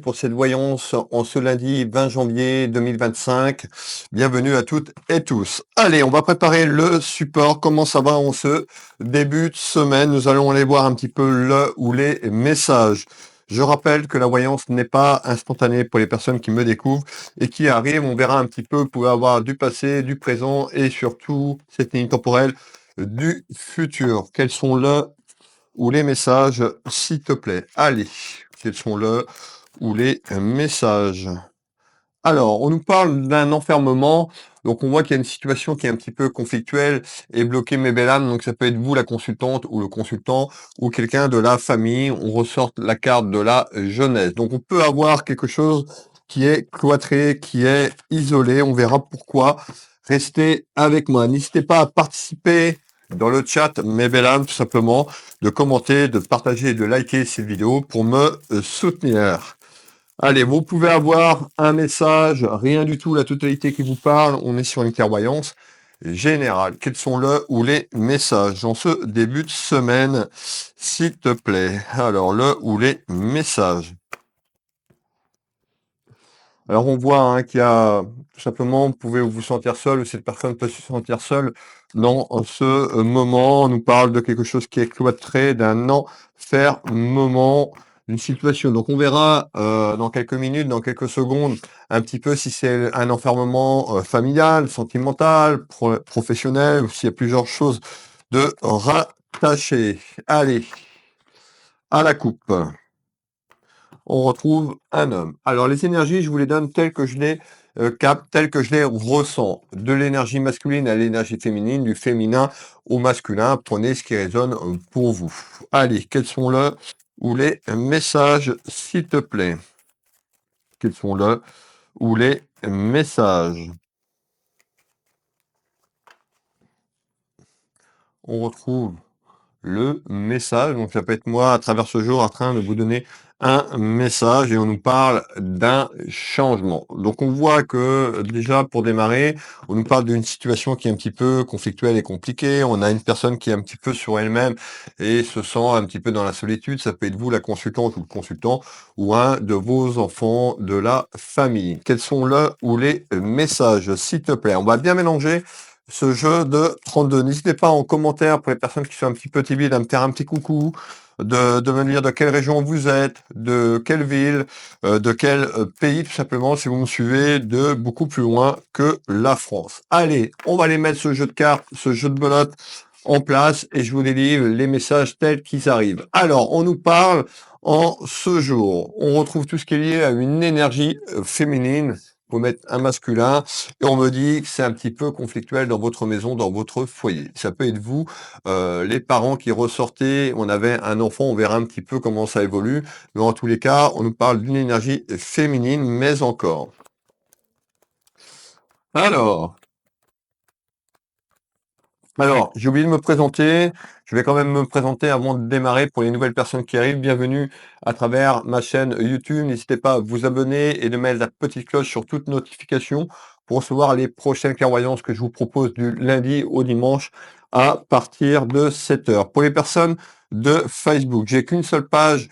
pour cette voyance en ce lundi 20 janvier 2025. Bienvenue à toutes et tous. Allez, on va préparer le support. Comment ça va en ce début de semaine? Nous allons aller voir un petit peu le ou les messages. Je rappelle que la voyance n'est pas instantanée pour les personnes qui me découvrent et qui arrivent. On verra un petit peu, vous pouvez avoir du passé, du présent et surtout cette ligne temporelle du futur. Quels sont le ou les messages, s'il te plaît? Allez, quels sont le ou les messages? Alors, on nous parle d'un enfermement, donc on voit qu'il y a une situation qui est un petit peu conflictuelle et bloquée, mes belles âmes, donc ça peut être vous, la consultante, ou le consultant, ou quelqu'un de la famille. On ressort la carte de la jeunesse. Donc on peut avoir quelque chose qui est cloîtré, qui est isolé, on verra pourquoi. Restez avec moi, n'hésitez pas à participer dans le chat, mes belles âmes, tout simplement, de commenter, de partager et de liker cette vidéo pour me soutenir. Allez, vous pouvez avoir un message, rien du tout, la totalité qui vous parle. On est sur une clairvoyance générale. Quels sont le ou les messages dans ce début de semaine, s'il te plaît? Alors, le ou les messages. Alors, on voit qu'il y a tout simplement, vous pouvez vous sentir seul ou cette personne peut se sentir seule dans ce moment. On nous parle de quelque chose qui est cloîtré, d'un enfermement, d'une situation. Donc, on verra dans quelques minutes, dans quelques secondes, un petit peu si c'est un enfermement familial, sentimental, professionnel, ou s'il y a plusieurs choses de rattachées. Allez, à la coupe. On retrouve un homme. Alors les énergies, je vous les donne telles que je les capte, telles que je les ressens. De l'énergie masculine à l'énergie féminine, du féminin au masculin. Prenez ce qui résonne pour vous. Allez, quels sont le ou les messages, s'il te plaît? Quels sont le ou les messages? On retrouve le message. Donc ça peut être moi à travers ce jour en train de vous donner un message et on nous parle d'un changement. Donc on voit que déjà pour démarrer, on nous parle d'une situation qui est un petit peu conflictuelle et compliquée. On a une personne qui est un petit peu sur elle-même et se sent un petit peu dans la solitude. Ça peut être vous, la consultante ou le consultant, ou un de vos enfants de la famille. Quels sont le ou les messages, s'il te plaît? On va bien mélanger ce jeu de 32. N'hésitez pas en commentaire pour les personnes qui sont un petit peu timides à me faire un petit coucou, de me dire de quelle région vous êtes, de quelle ville, de quel pays tout simplement, si vous me suivez de beaucoup plus loin que la France. Allez, on va aller mettre ce jeu de cartes, ce jeu de belote en place et je vous délivre les messages tels qu'ils arrivent. Alors, on nous parle en ce jour. On retrouve tout ce qui est lié à une énergie féminine. Faut mettre un masculin et on me dit que c'est un petit peu conflictuel dans votre maison, dans votre foyer. Ça peut être vous, les parents qui ressortaient, on avait un enfant, on verra un petit peu comment ça évolue. Mais en tous les cas, on nous parle d'une énergie féminine, mais encore. Alors, j'ai oublié de me présenter. Je vais quand même me présenter avant de démarrer pour les nouvelles personnes qui arrivent. Bienvenue à travers ma chaîne YouTube. N'hésitez pas à vous abonner et de mettre la petite cloche sur toute notification pour recevoir les prochaines clairvoyances que je vous propose du lundi au dimanche à partir de 7 heures. Pour les personnes de Facebook, j'ai qu'une seule page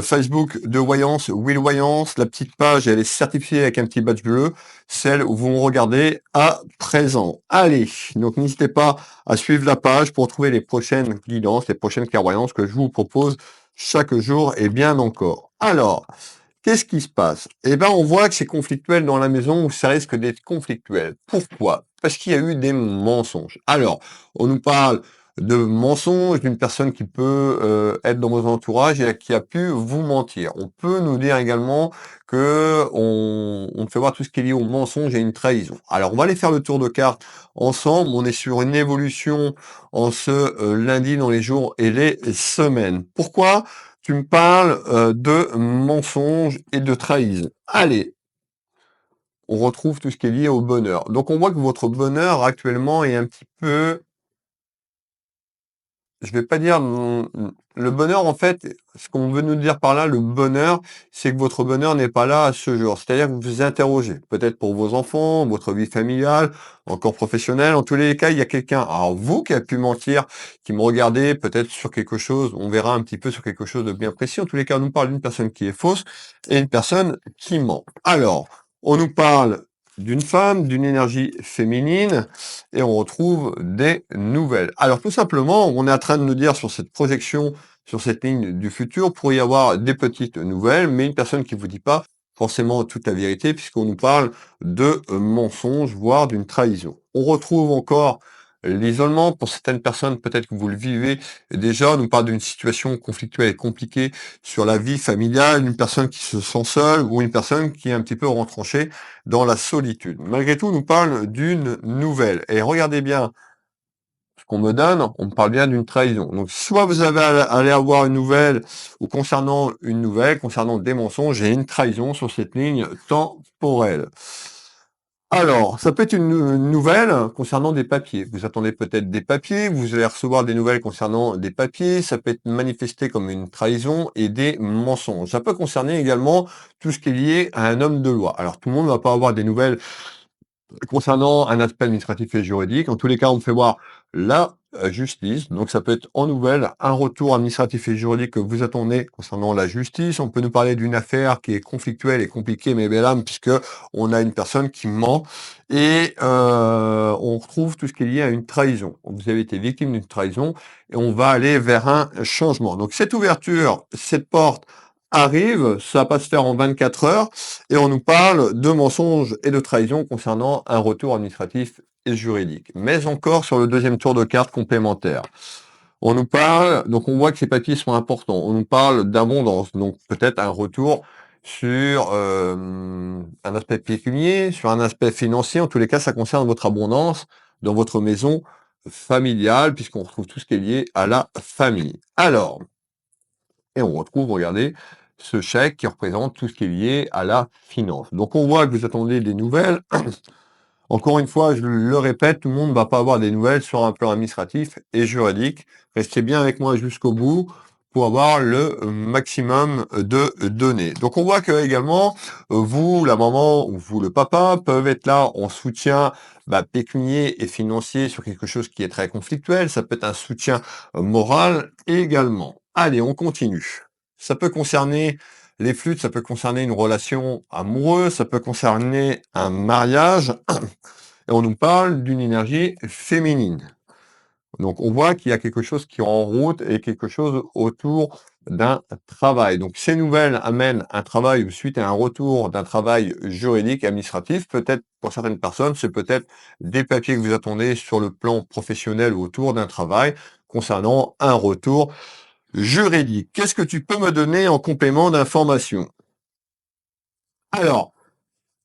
Facebook de voyance, Will Voyance. La petite page, elle est certifiée avec un petit badge bleu, celle où vous me regardez à présent. Allez, donc n'hésitez pas à suivre la page pour trouver les prochaines guidances, les prochaines clairvoyances que je vous propose chaque jour et bien encore. Alors, qu'est-ce qui se passe? Eh ben, on voit que c'est conflictuel dans la maison ou ça risque d'être conflictuel. Pourquoi? Parce qu'il y a eu des mensonges. Alors, on nous parle de mensonges d'une personne qui peut être dans vos entourages et qui a pu vous mentir. On peut nous dire également que on fait voir tout ce qui est lié au mensonge et une trahison. Alors, on va aller faire le tour de carte ensemble. On est sur une évolution en ce lundi dans les jours et les semaines. Pourquoi? Tu me parles de mensonges et de trahison. Allez, on retrouve tout ce qui est lié au bonheur. Donc on voit que votre bonheur actuellement est un petit peu je vais pas dire le bonheur, en fait, ce qu'on veut nous dire par là, le bonheur, c'est que votre bonheur n'est pas là à ce jour. C'est-à-dire que vous vous interrogez, peut-être pour vos enfants, votre vie familiale, encore professionnelle. En tous les cas, il y a quelqu'un, alors vous qui a pu mentir, qui me regardez peut-être sur quelque chose, on verra un petit peu sur quelque chose de bien précis. En tous les cas, on nous parle d'une personne qui est fausse et une personne qui ment. Alors, on nous parle d'une femme, d'une énergie féminine, et on retrouve des nouvelles. Alors tout simplement, on est en train de nous dire sur cette projection, sur cette ligne du futur, pour y avoir des petites nouvelles, mais une personne qui vous dit pas forcément toute la vérité, puisqu'on nous parle de mensonges, voire d'une trahison. On retrouve encore l'isolement. Pour certaines personnes, peut-être que vous le vivez déjà, on nous parle d'une situation conflictuelle et compliquée sur la vie familiale, une personne qui se sent seule ou une personne qui est un petit peu retranchée dans la solitude. Malgré tout, on nous parle d'une nouvelle. Et regardez bien ce qu'on me donne, on me parle bien d'une trahison. Donc, soit vous allez avoir une nouvelle, ou concernant une nouvelle, concernant des mensonges, et une trahison sur cette ligne temporelle. Alors, ça peut être une nouvelle concernant des papiers. Vous attendez peut-être des papiers, vous allez recevoir des nouvelles concernant des papiers, ça peut être manifesté comme une trahison et des mensonges. Ça peut concerner également tout ce qui est lié à un homme de loi. Alors, tout le monde ne va pas avoir des nouvelles concernant un aspect administratif et juridique. En tous les cas, on me fait voir la justice. Donc, ça peut être en nouvelle un retour administratif et juridique que vous attendez concernant la justice. On peut nous parler d'une affaire qui est conflictuelle et compliquée, mais belle âme, puisque on a une personne qui ment et on retrouve tout ce qui est lié à une trahison. Vous avez été victime d'une trahison et on va aller vers un changement. Donc, cette ouverture, cette porte arrive, ça va pas se faire en 24 heures, et on nous parle de mensonges et de trahison concernant un retour administratif et juridique. Mais encore sur le deuxième tour de carte complémentaire. On nous parle, donc on voit que ces papiers sont importants. On nous parle d'abondance, donc peut-être un retour sur un aspect pécunier, sur un aspect financier. En tous les cas, ça concerne votre abondance dans votre maison familiale, puisqu'on retrouve tout ce qui est lié à la famille. Alors, et on retrouve, regardez, ce chèque qui représente tout ce qui est lié à la finance. Donc on voit que vous attendez des nouvelles. Encore une fois, je le répète, tout le monde ne va pas avoir des nouvelles sur un plan administratif et juridique. Restez bien avec moi jusqu'au bout pour avoir le maximum de données. Donc on voit que également, vous, la maman ou vous, le papa, peuvent être là en soutien pécunier et financier sur quelque chose qui est très conflictuel. Ça peut être un soutien moral également. Allez, on continue. Ça peut concerner les flûtes, ça peut concerner une relation amoureuse, ça peut concerner un mariage, et on nous parle d'une énergie féminine. Donc on voit qu'il y a quelque chose qui est en route et quelque chose autour d'un travail. Donc ces nouvelles amènent un travail ou suite à un retour d'un travail juridique, administratif. Peut-être pour certaines personnes, c'est peut-être des papiers que vous attendez sur le plan professionnel ou autour d'un travail concernant un retour juridique. Qu'est-ce que tu peux me donner en complément d'information? Alors,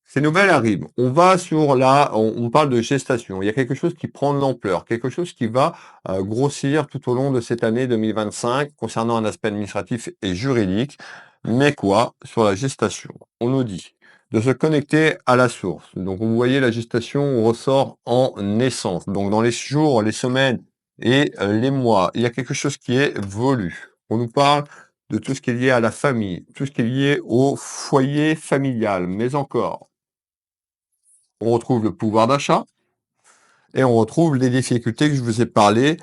ces nouvelles arrivent. On va sur on parle de gestation. Il y a quelque chose qui prend de l'ampleur, quelque chose qui va grossir tout au long de cette année 2025 concernant un aspect administratif et juridique. Mais quoi? Sur la gestation. On nous dit de se connecter à la source. Donc, vous voyez, la gestation ressort en naissance. Donc, dans les jours, les semaines et les mois, il y a quelque chose qui évolue. On nous parle de tout ce qui est lié à la famille, tout ce qui est lié au foyer familial, mais encore, on retrouve le pouvoir d'achat et on retrouve les difficultés que je vous ai parlé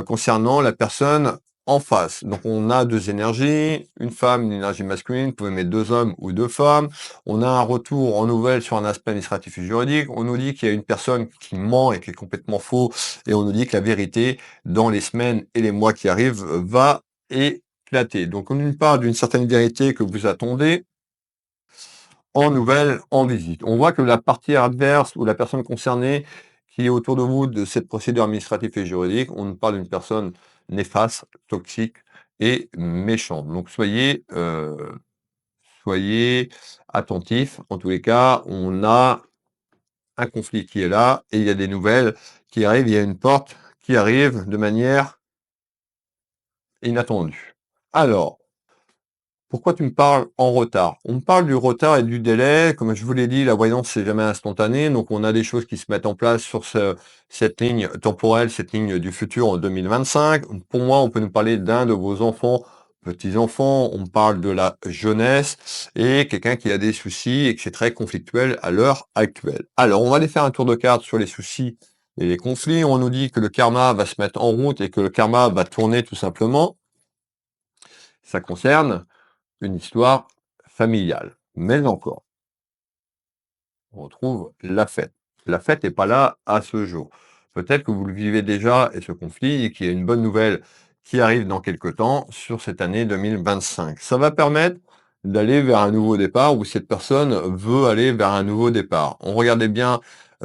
concernant la personne en face. Donc on a deux énergies, une femme, une énergie masculine, vous pouvez mettre deux hommes ou deux femmes. On a un retour en nouvelle sur un aspect administratif et juridique. On nous dit qu'il y a une personne qui ment et qui est complètement faux, et on nous dit que la vérité, dans les semaines et les mois qui arrivent, va éclater. Donc on nous parle d'une certaine vérité que vous attendez, en nouvelle, en visite. On voit que la partie adverse ou la personne concernée qui est autour de vous de cette procédure administrative et juridique, on nous parle d'une personne néfaste, toxique et méchante. Donc soyez attentifs. En tous les cas, on a un conflit qui est là et il y a des nouvelles qui arrivent. Il y a une porte qui arrive de manière inattendue. Alors, Pourquoi tu me parles en retard? On me parle du retard et du délai. Comme je vous l'ai dit, la voyance, c'est jamais instantané. Donc, on a des choses qui se mettent en place sur cette ligne temporelle, cette ligne du futur en 2025. Pour moi, on peut nous parler d'un de vos enfants, petits-enfants. On parle de la jeunesse et quelqu'un qui a des soucis et que c'est très conflictuel à l'heure actuelle. Alors, on va aller faire un tour de carte sur les soucis et les conflits. On nous dit que le karma va se mettre en route et que le karma va tourner tout simplement. Ça concerne une histoire familiale. Mais encore, on retrouve la fête. La fête n'est pas là à ce jour. Peut-être que vous le vivez déjà et ce conflit et qu'il y a une bonne nouvelle qui arrive dans quelque temps sur cette année 2025. Ça va permettre d'aller vers un nouveau départ ou cette personne veut aller vers un nouveau départ. On regardait bien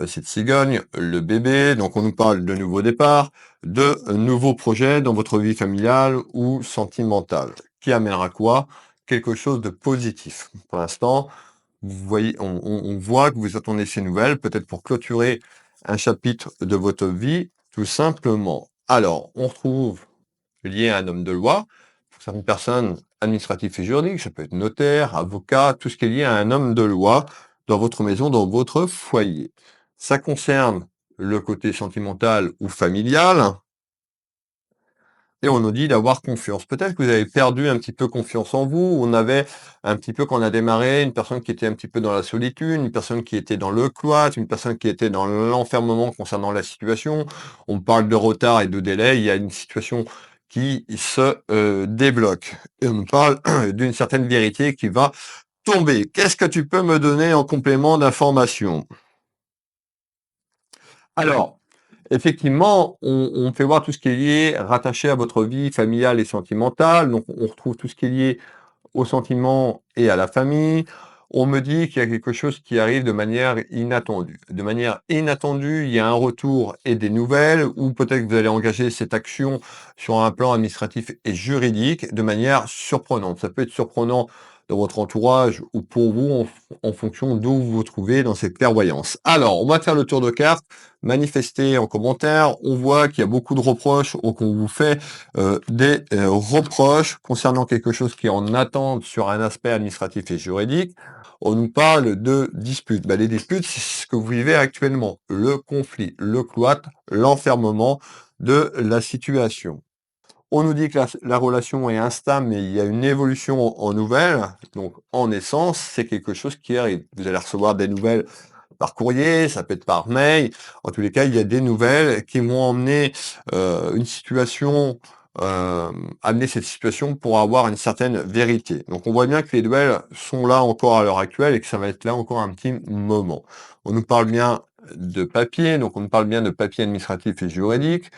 cette cigogne, le bébé, donc on nous parle de nouveau départ, de nouveaux projets dans votre vie familiale ou sentimentale, qui amènera quoi? Quelque chose de positif. Pour l'instant, vous voyez, on voit que vous attendez ces nouvelles, peut-être pour clôturer un chapitre de votre vie, tout simplement. Alors, on retrouve lié à un homme de loi, pour certaines personnes administratives et juridiques, ça peut être notaire, avocat, tout ce qui est lié à un homme de loi dans votre maison, dans votre foyer. Ça concerne le côté sentimental ou familial, et on nous dit d'avoir confiance. Peut-être que vous avez perdu un petit peu confiance en vous. On avait un petit peu, quand on a démarré, une personne qui était un petit peu dans la solitude, une personne qui était dans le cloître, une personne qui était dans l'enfermement concernant la situation. On parle de retard et de délai. Il y a une situation qui se débloque. Et on parle d'une certaine vérité qui va tomber. Qu'est-ce que tu peux me donner en complément d'information? Alors, effectivement, on fait voir tout ce qui est lié, rattaché à votre vie familiale et sentimentale. Donc, on retrouve tout ce qui est lié aux sentiments et à la famille. On me dit qu'il y a quelque chose qui arrive de manière inattendue. De manière inattendue, il y a un retour et des nouvelles, ou peut-être que vous allez engager cette action sur un plan administratif et juridique de manière surprenante. Ça peut être surprenant dans votre entourage ou pour vous en fonction d'où vous vous trouvez dans cette clairvoyance. Alors, on va faire le tour de carte, manifester en commentaire. On voit qu'il y a beaucoup de reproches ou qu'on vous fait des reproches concernant quelque chose qui est en attente sur un aspect administratif et juridique. On nous parle de disputes. Les disputes, c'est ce que vous vivez actuellement. Le conflit, le cloître, l'enfermement de la situation. On nous dit que la relation est instable, mais il y a une évolution en nouvelles. Donc, en essence, c'est quelque chose qui arrive. Vous allez recevoir des nouvelles par courrier, ça peut être par mail. En tous les cas, il y a des nouvelles qui vont emmener une situation, amener cette situation pour avoir une certaine vérité. Donc, on voit bien que les nouvelles sont là encore à l'heure actuelle et que ça va être là encore un petit moment. On nous parle bien de papier, donc on nous parle bien de papier administratif et juridique.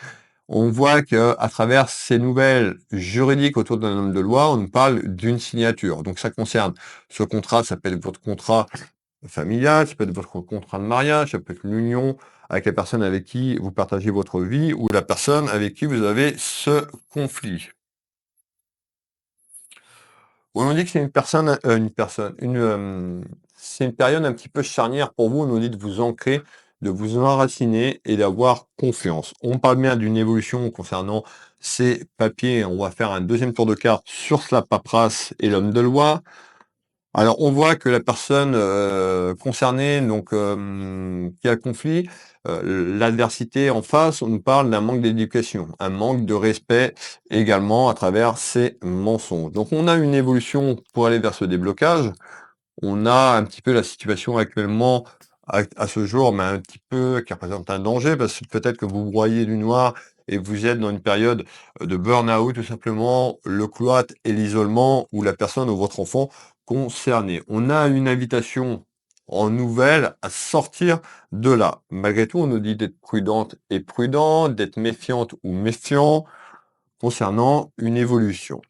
On voit que à travers ces nouvelles juridiques autour d'un homme de loi, on nous parle d'une signature. Donc ça concerne ce contrat, ça peut être votre contrat familial, ça peut être votre contrat de mariage, ça peut être l'union avec la personne avec qui vous partagez votre vie ou la personne avec qui vous avez ce conflit. On nous dit que c'est c'est une période un petit peu charnière pour vous. On nous dit de vous ancrer, de vous enraciner et d'avoir confiance. On parle bien d'une évolution concernant ces papiers. On va faire un deuxième tour de carte sur la paperasse et l'homme de loi. Alors, on voit que la personne concernée, donc qui a le conflit, l'adversité en face, on nous parle d'un manque d'éducation, un manque de respect également à travers ces mensonges. Donc, on a une évolution pour aller vers ce déblocage. On a un petit peu la situation actuellement à ce jour, mais un petit peu qui représente un danger parce que peut-être que vous broyez du noir et vous êtes dans une période de burn-out tout simplement, le cloître et l'isolement ou la personne ou votre enfant concerné. On a une invitation en nouvelle à sortir de là. Malgré tout, on nous dit d'être prudente et prudent, d'être méfiante ou méfiant concernant une évolution.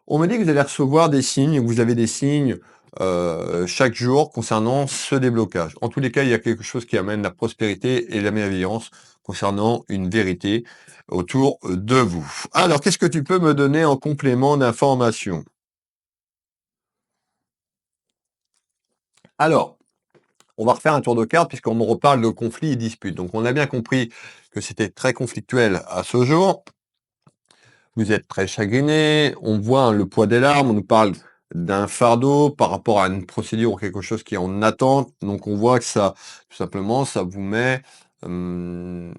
On me dit que vous allez recevoir des signes, vous avez des signes chaque jour concernant ce déblocage. En tous les cas, il y a quelque chose qui amène la prospérité et la bienveillance concernant une vérité autour de vous. Alors, qu'est-ce que tu peux me donner en complément d'information? Alors, on va refaire un tour de carte puisqu'on me reparle de conflits et disputes. Donc, on a bien compris que c'était très conflictuel à ce jour. Vous êtes très chagriné, on voit, hein, le poids des larmes, on nous parle d'un fardeau par rapport à une procédure ou quelque chose qui est en attente. Donc on voit que ça, tout simplement, ça vous met, hem,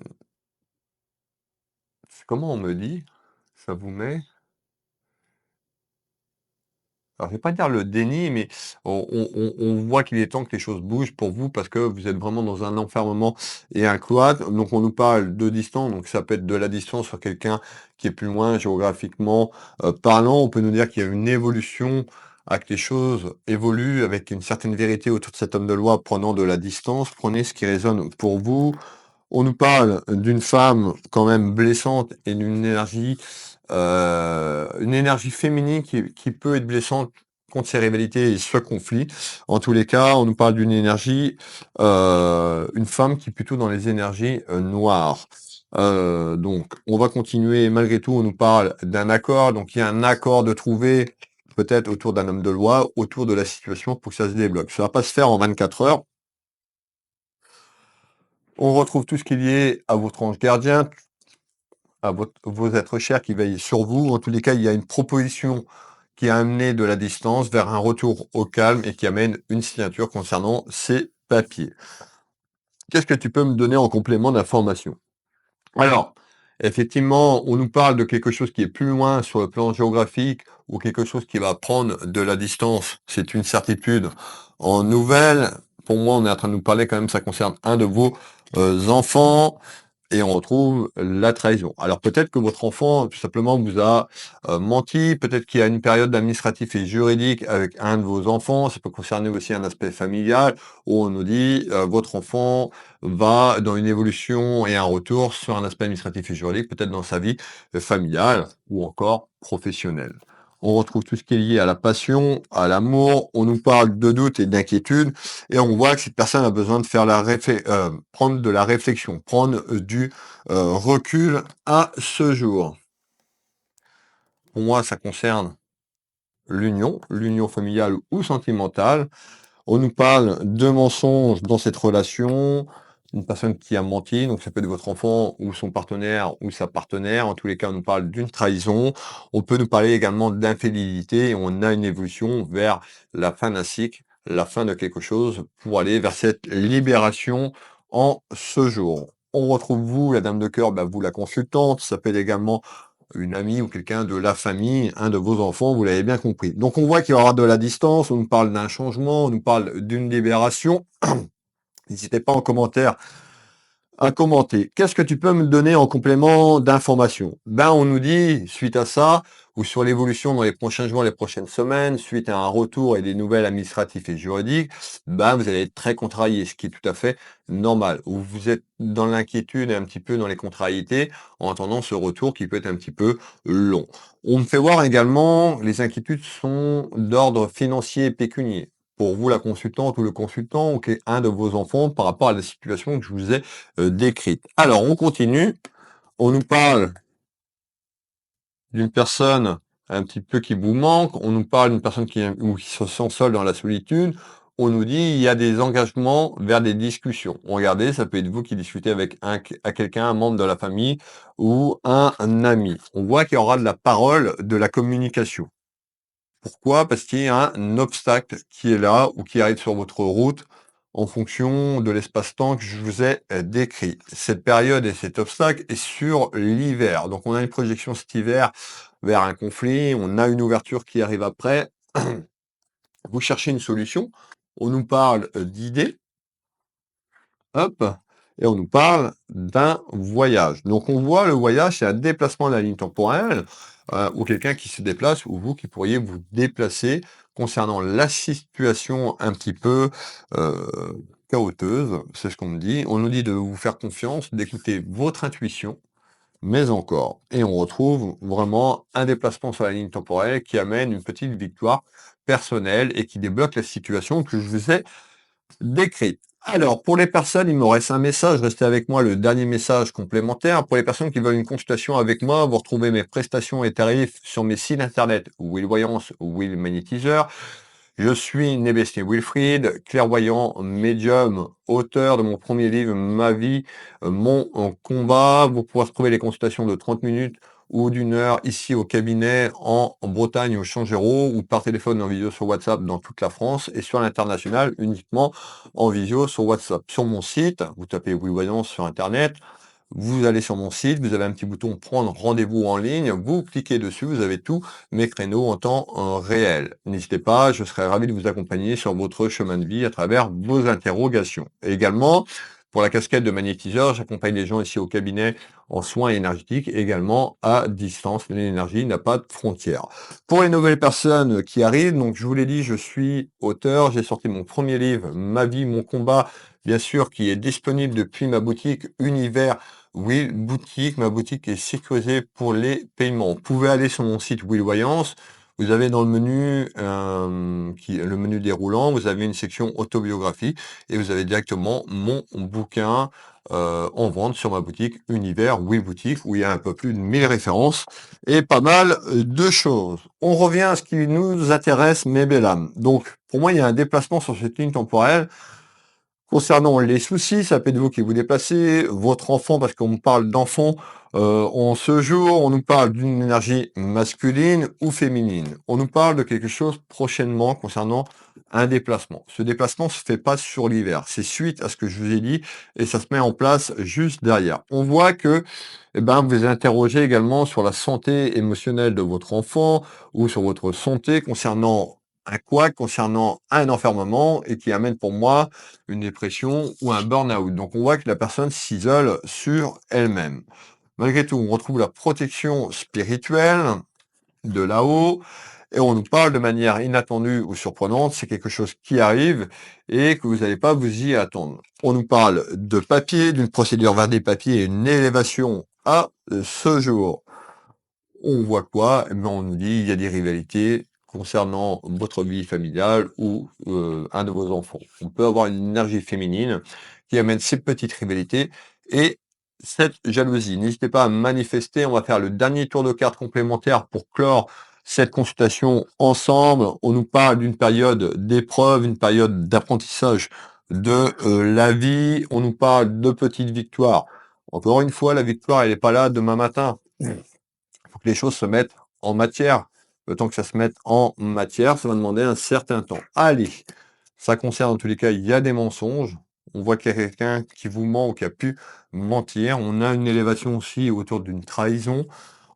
comment on me dit? Ça vous met Alors, je vais pas dire le déni, mais on voit qu'il est temps que les choses bougent pour vous parce que vous êtes vraiment dans un enfermement et un cloître. Donc, on nous parle de distance, donc ça peut être de la distance sur quelqu'un qui est plus loin géographiquement parlant. On peut nous dire qu'il y a une évolution, à que les choses évoluent avec une certaine vérité autour de cet homme de loi prenant de la distance. Prenez ce qui résonne pour vous. On nous parle d'une femme quand même blessante et d'une énergie, une énergie féminine qui peut être blessante contre ces rivalités et ce conflit. En tous les cas, on nous parle d'une énergie, une femme qui est plutôt dans les énergies, noires. Donc on va continuer. Malgré tout, on nous parle d'un accord. Donc il y a un accord de trouver, peut-être autour d'un homme de loi, autour de la situation pour que ça se débloque. Ça va pas se faire en 24 heures. On retrouve tout ce qui est lié à votre ange gardien, à vos êtres chers qui veillent sur vous. En tous les cas, il y a une proposition qui a amené de la distance vers un retour au calme et qui amène une signature concernant ces papiers. Qu'est-ce que tu peux me donner en complément d'information? Alors, effectivement, on nous parle de quelque chose qui est plus loin sur le plan géographique ou quelque chose qui va prendre de la distance. C'est une certitude. En nouvelle, pour moi, on est en train de nous parler quand même, ça concerne un de vos enfants. Et on retrouve la trahison. Alors peut-être que votre enfant, tout simplement, vous a menti, peut-être qu'il y a une période administrative et juridique avec un de vos enfants, ça peut concerner aussi un aspect familial, où on nous dit votre enfant va dans une évolution et un retour sur un aspect administratif et juridique, peut-être dans sa vie familiale ou encore professionnelle. On retrouve tout ce qui est lié à la passion, à l'amour, on nous parle de doute et d'inquiétude, et on voit que cette personne a besoin de faire prendre de la réflexion, prendre du recul à ce jour. Pour moi, ça concerne l'union familiale ou sentimentale. On nous parle de mensonges dans cette relation, une personne qui a menti, donc ça peut être votre enfant ou son partenaire ou sa partenaire. En tous les cas, on nous parle d'une trahison. On peut nous parler également d'infidélité et on a une évolution vers la fin d'un cycle, la fin de quelque chose pour aller vers cette libération en ce jour. On retrouve vous, la dame de cœur, vous la consultante, ça peut être également une amie ou quelqu'un de la famille, un de vos enfants, vous l'avez bien compris. Donc on voit qu'il y aura de la distance, on nous parle d'un changement, on nous parle d'une libération. N'hésitez pas en commentaire à commenter. Qu'est-ce que tu peux me donner en complément d'information? On nous dit, suite à ça, ou sur l'évolution dans les prochains jours, les prochaines semaines, suite à un retour et des nouvelles administratives et juridiques, vous allez être très contrarié, ce qui est tout à fait normal. Ou vous êtes dans l'inquiétude et un petit peu dans les contrariétés en attendant ce retour qui peut être un petit peu long. On me fait voir également, les inquiétudes sont d'ordre financier et pécunier. Pour vous, la consultante ou le consultant, ou un de vos enfants, par rapport à la situation que je vous ai décrite. Alors, on continue. On nous parle d'une personne un petit peu qui vous manque. On nous parle d'une personne ou qui se sent seule dans la solitude. On nous dit il y a des engagements vers des discussions. Regardez, ça peut être vous qui discutez avec quelqu'un, un membre de la famille ou un ami. On voit qu'il y aura de la parole, de la communication. Pourquoi? Parce qu'il y a un obstacle qui est là ou qui arrive sur votre route en fonction de l'espace-temps que je vous ai décrit. Cette période et cet obstacle est sur l'hiver. Donc on a une projection cet hiver vers un conflit, on a une ouverture qui arrive après. Vous cherchez une solution, on nous parle d'idées, hop, et on nous parle d'un voyage. Donc on voit le voyage, c'est un déplacement de la ligne temporelle, ou quelqu'un qui se déplace, ou vous qui pourriez vous déplacer concernant la situation un petit peu chaoteuse, c'est ce qu'on me dit. On nous dit de vous faire confiance, d'écouter votre intuition, mais encore. Et on retrouve vraiment un déplacement sur la ligne temporelle qui amène une petite victoire personnelle et qui débloque la situation que je vous ai décrite. Alors, pour les personnes, il me reste un message. Restez avec moi, le dernier message complémentaire. Pour les personnes qui veulent une consultation avec moi, vous retrouvez mes prestations et tarifs sur mes sites internet Will Voyance ou Will Magnétiseur. Je suis Nébestier Wilfried, clairvoyant, médium, auteur de mon premier livre, Ma vie, mon combat. Vous pourrez retrouver les consultations de 30 minutes ou d'une heure ici au cabinet en Bretagne au Changéro ou par téléphone en visio sur WhatsApp dans toute la France et sur l'international uniquement en visio sur WhatsApp. Sur mon site, vous tapez Oui Voyance sur internet, vous allez sur mon site, vous avez un petit bouton prendre rendez-vous en ligne, vous cliquez dessus, vous avez tous mes créneaux en temps réel. N'hésitez pas, je serai ravi de vous accompagner sur votre chemin de vie à travers vos interrogations. Et également, pour la casquette de magnétiseur, j'accompagne les gens ici au cabinet en soins énergétiques, également à distance. L'énergie n'a pas de frontières. Pour les nouvelles personnes qui arrivent, donc je vous l'ai dit, je suis auteur, j'ai sorti mon premier livre, Ma vie, mon combat, bien sûr, qui est disponible depuis ma boutique Univers Will Boutique. Ma boutique est sécurisée pour les paiements. Vous pouvez aller sur mon site Will Voyance. Vous avez dans le menu, le menu déroulant, vous avez une section autobiographie et vous avez directement mon bouquin en vente sur ma boutique Univers Will Boutique où il y a un peu plus de 1000 références et pas mal de choses. On revient à ce qui nous intéresse, mes belles âmes. Donc, pour moi, il y a un déplacement sur cette ligne temporelle. Concernant les soucis, ça peut être vous qui vous déplacez, votre enfant, parce qu'on parle d'enfant, en ce jour, on nous parle d'une énergie masculine ou féminine. On nous parle de quelque chose prochainement concernant un déplacement. Ce déplacement se fait pas sur l'hiver, c'est suite à ce que je vous ai dit et ça se met en place juste derrière. On voit que, eh ben, vous vous interrogez également sur la santé émotionnelle de votre enfant ou sur votre santé concernant un couac, concernant un enfermement et qui amène pour moi une dépression ou un burn-out. Donc on voit que la personne s'isole sur elle-même. Malgré tout, on retrouve la protection spirituelle de là-haut et on nous parle de manière inattendue ou surprenante, c'est quelque chose qui arrive et que vous n'allez pas vous y attendre. On nous parle de papier, d'une procédure vers des papiers et une élévation à ce jour. On voit quoi? Eh ben, on nous dit il y a des rivalités concernant votre vie familiale ou un de vos enfants. On peut avoir une énergie féminine qui amène ces petites rivalités et cette jalousie. N'hésitez pas à manifester. On va faire le dernier tour de cartes complémentaire pour clore cette consultation ensemble. On nous parle d'une période d'épreuve, une période d'apprentissage de la vie. On nous parle de petites victoires. Encore une fois, la victoire, elle n'est pas là demain matin. Faut que les choses se mettent en matière. Le temps que ça se mette en matière, ça va demander un certain temps. Allez, ça concerne en tous les cas, il y a des mensonges. On voit qu'il y a quelqu'un qui vous ment ou qui a pu mentir. On a une élévation aussi autour d'une trahison.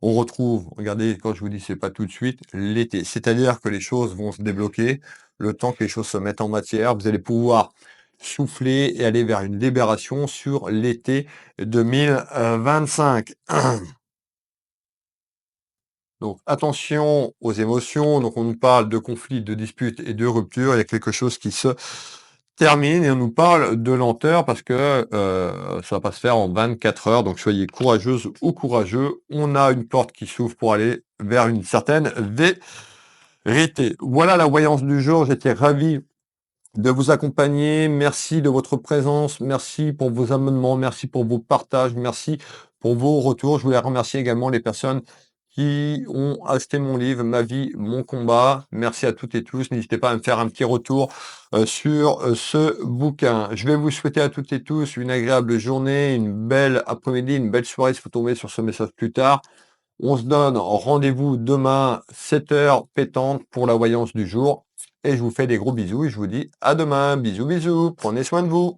On retrouve, regardez, quand je vous dis c'est pas tout de suite, l'été. C'est-à-dire que les choses vont se débloquer le temps que les choses se mettent en matière. Vous allez pouvoir souffler et aller vers une libération sur l'été 2025. Donc attention aux émotions, donc on nous parle de conflits, de disputes et de ruptures, il y a quelque chose qui se termine et on nous parle de lenteur parce que ça va pas se faire en 24 heures, donc soyez courageuse ou courageux, on a une porte qui s'ouvre pour aller vers une certaine vérité. Voilà la voyance du jour, j'étais ravi de vous accompagner, merci de votre présence, merci pour vos abonnements, merci pour vos partages, merci pour vos retours. Je voulais remercier également les personnes qui ont acheté mon livre Ma vie, mon combat. Merci à toutes et tous. N'hésitez pas à me faire un petit retour sur ce bouquin. Je vais vous souhaiter à toutes et tous une agréable journée, une belle après-midi, une belle soirée si vous tombez sur ce message plus tard. On se donne rendez-vous demain, 7 heures pétante pour la voyance du jour. Et je vous fais des gros bisous et je vous dis à demain. Bisous, bisous. Prenez soin de vous.